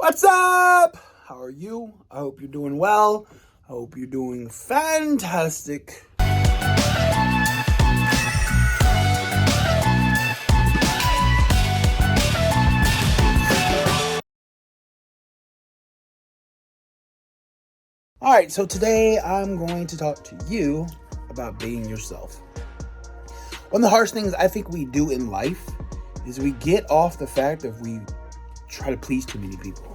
What's up? How are you? I hope you're doing well. I hope you're doing fantastic. All right, so today I'm going to talk to you about being yourself. One of the hardest things I think we do in life is we get off the fact that we try to please too many people.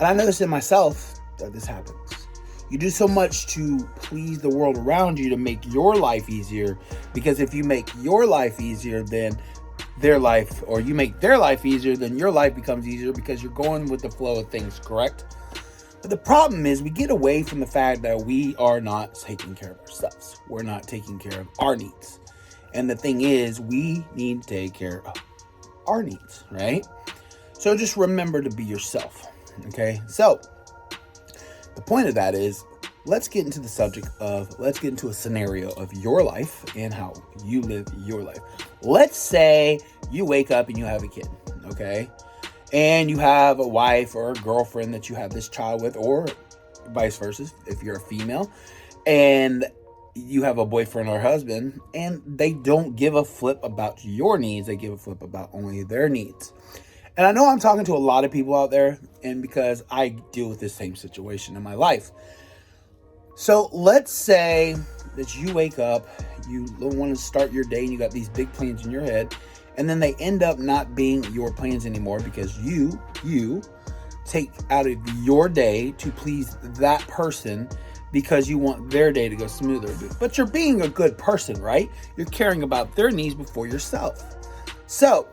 And I noticed in myself that this happens. You do so much to please the world around you to make your life easier, because if you make your life easier, then their life, or you make their life easier, then your life becomes easier because you're going with the flow of things, correct? But the problem is we get away from the fact that we are not taking care of ourselves. We're not taking care of our needs. And the thing is, we need to take care of our needs, right? So just remember to be yourself, okay? So the point of that is, let's get into a scenario of your life and how you live your life. Let's say you wake up and you have a kid, okay? And you have a wife or a girlfriend that you have this child with, or vice versa if you're a female, and you have a boyfriend or husband, and they don't give a flip about your needs. They give a flip about only their needs. And I know I'm talking to a lot of people out there, and because I deal with this same situation in my life. So let's say that you wake up, you want to start your day, and you got these big plans in your head, and then they end up not being your plans anymore because you take out of your day to please that person because you want their day to go smoother. But you're being a good person, right? You're caring about their needs before yourself. So,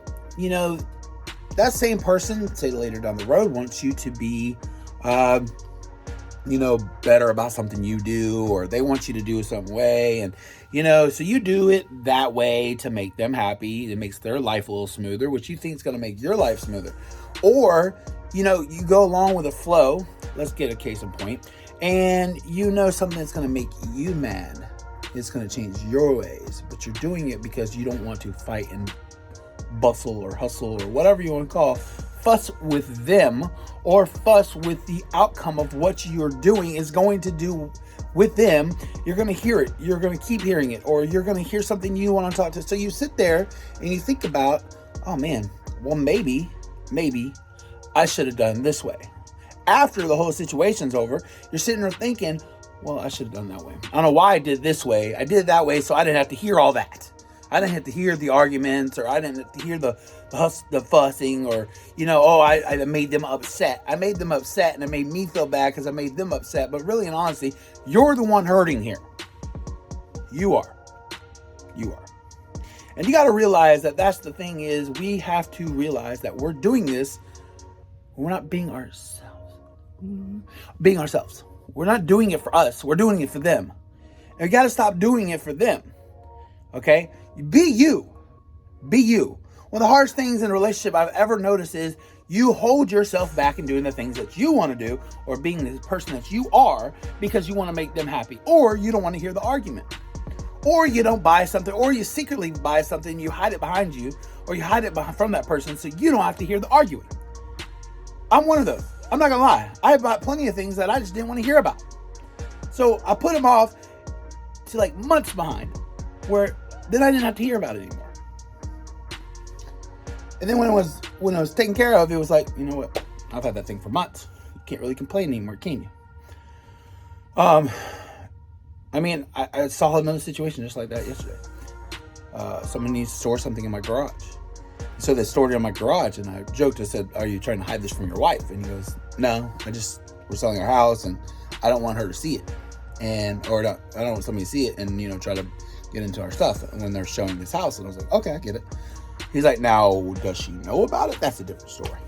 that same person, say later down the road, wants you to be, better about something you do, or they want you to do it some way. And, so you do it that way to make them happy. It makes their life a little smoother, which you think is going to make your life smoother. Or, you go along with the flow. Let's get a case in point. And something that's going to make you mad. It's going to change your ways, but you're doing it because you don't want to fight and bustle or hustle or whatever you want to call, fuss with them, or fuss with the outcome of what you're doing is going to do with them. You're going to hear it. You're going to keep hearing it, or you're going to hear something you want to talk to. So you sit there and you think about, oh man, well, maybe I should have done this way. After the whole situation's over, you're sitting there thinking, well, I should have done that way. I don't know why I did this way. I did it that way so I didn't have to hear all that. I didn't have to hear the arguments, or I didn't have to hear the fussing, or, I made them upset. I made them upset, and it made me feel bad because I made them upset. But really and honestly, you're the one hurting here. You are. And you got to realize that that's the thing is, we have to realize that we're doing this. We're not being ourselves. We're not doing it for us. We're doing it for them. And you got to stop doing it for them. Okay? Be you. One of the hardest things in a relationship I've ever noticed is you hold yourself back in doing the things that you want to do, or being the person that you are, because you want to make them happy, or you don't want to hear the argument, or you don't buy something, or you secretly buy something, you hide it behind you, or you hide it from that person so you don't have to hear the arguing. I'm one of those. I'm not gonna lie. I bought plenty of things that I just didn't want to hear about. So I put them off to like months behind, where then I didn't have to hear about it anymore. And then when it was taken care of, it was like, you know what? I've had that thing for months. You can't really complain anymore, can you? I saw another situation just like that yesterday. Someone needs to store something in my garage. So they stored it in my garage, and I joked. I said, "Are you trying to hide this from your wife?" And he goes, "No, we're selling our house, and I don't want her to see it, I don't want somebody to see it, and try to get into our stuff when they're showing this house." And I was like, "Okay, I get it." He's like, "Now, does she know about it? That's a different story."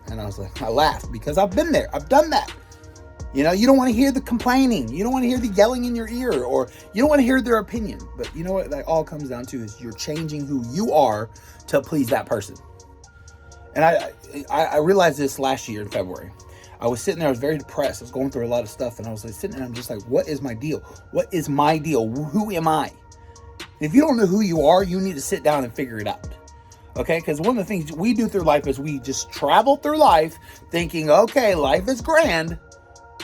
And I was like, I laughed because I've been there. I've done that. You don't want to hear the complaining. You don't want to hear the yelling in your ear, or you don't want to hear their opinion. But you know what that all comes down to is you're changing who you are to please that person. And I realized this last year in February. I was sitting there, I was very depressed. I was going through a lot of stuff, and I was like sitting there, I'm just like, what is my deal? What is my deal? Who am I? If you don't know who you are, you need to sit down and figure it out. Okay, because one of the things we do through life is we just travel through life thinking, okay, life is grand,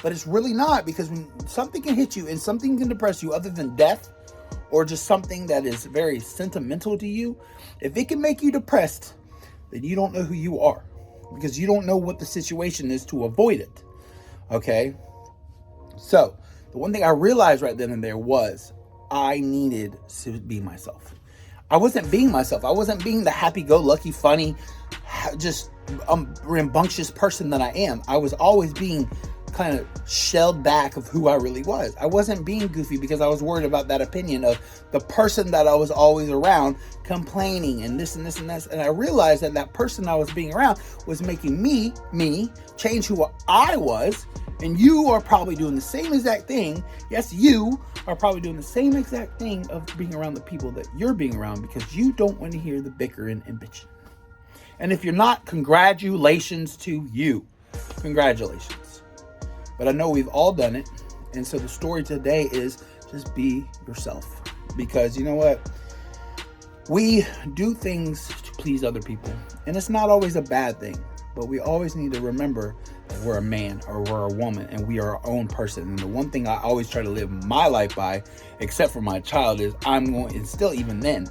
but it's really not, because when something can hit you and something can depress you other than death or just something that is very sentimental to you, if it can make you depressed, then you don't know who you are, because you don't know what the situation is to avoid it. Okay? So, the one thing I realized right then and there was I needed to be myself. I wasn't being myself. I wasn't being the happy-go-lucky, funny, just rambunctious person that I am. I was always being kind of shelled back of who I really was. I wasn't being goofy because I was worried about that opinion of the person that I was always around complaining and this and this and this. And I realized that that person I was being around was making me change who I was. And you are probably doing the same exact thing. Yes, you are probably doing the same exact thing of being around the people that you're being around, because you don't want to hear the bickering and bitching. And if you're not, congratulations to you. Congratulations. But I know we've all done it. And so the story today is just be yourself. Because you know what? We do things to please other people. And it's not always a bad thing. But we always need to remember that we're a man or we're a woman and we are our own person. And the one thing I always try to live my life by, except for my child, is and still even then,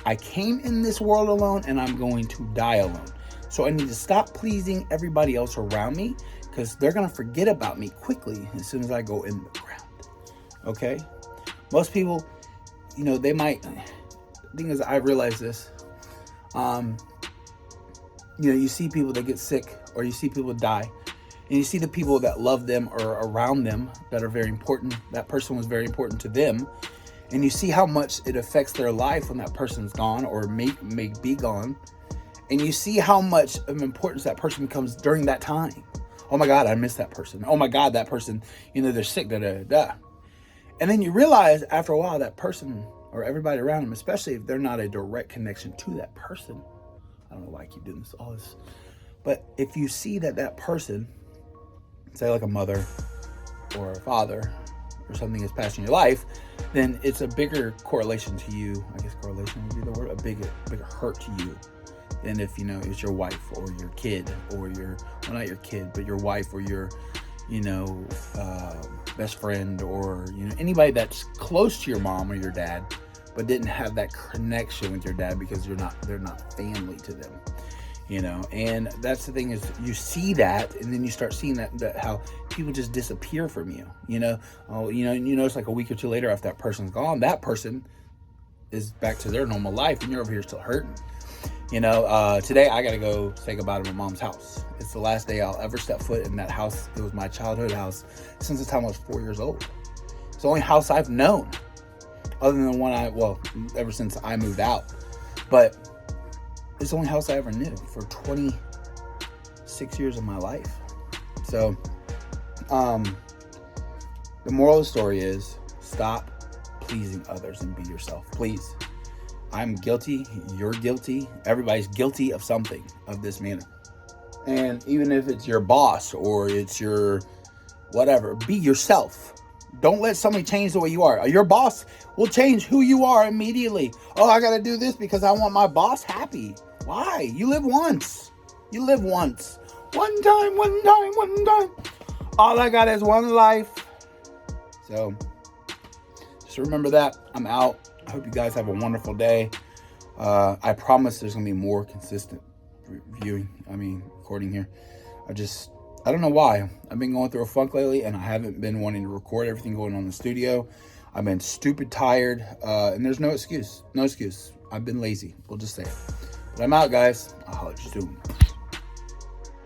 I came in this world alone and I'm going to die alone. So I need to stop pleasing everybody else around me, because they're going to forget about me quickly as soon as I go in the ground. Okay? Most people, they might, the thing is, I realize this, you see people that get sick, or you see people die, and you see the people that love them or around them that are very important. That person was very important to them, and you see how much it affects their life when that person's gone or may be gone, and you see how much of importance that person becomes during that time. Oh my God, I miss that person. Oh my God, that person, they're sick, da. And then you realize after a while that person or everybody around them, especially if they're not a direct connection to that person, I don't know why I keep doing all this. But if you see that person, say like a mother or a father or something is passing your life, then it's a bigger correlation to you. I guess correlation would be the word. A bigger hurt to you than if, it's your wife or your kid or not your kid, but your wife or your, best friend or, anybody that's close to your mom or your dad, but didn't have that connection with your dad because they're not family to them, and that's the thing is you see that, and then you start seeing that how people just disappear from you, you notice like a week or two later after that person's gone, that person is back to their normal life and you're over here still hurting. Today I gotta go say goodbye to my mom's house. It's the last day I'll ever step foot in that house. It was my childhood house since the time I was 4 years old. It's the only house I've known, other than the one ever since I moved out. But it's the only house I ever knew for 26 years of my life. So, the moral of the story is stop pleasing others and be yourself, please. I'm guilty, you're guilty, everybody's guilty of something of this manner. And even if it's your boss or it's your whatever, be yourself. Don't let somebody change the way you are. Your boss will change who you are immediately. Oh, I got to do this because I want my boss happy. Why? You live once. One time. All I got is one life. So, just remember that. I'm out. I hope you guys have a wonderful day. I promise there's going to be more consistent recording here. I don't know why. I've been going through a funk lately, and I haven't been wanting to record everything going on in the studio. I've been stupid tired, and there's no excuse. I've been lazy. We'll just say it. But I'm out, guys. I'll holler at you soon.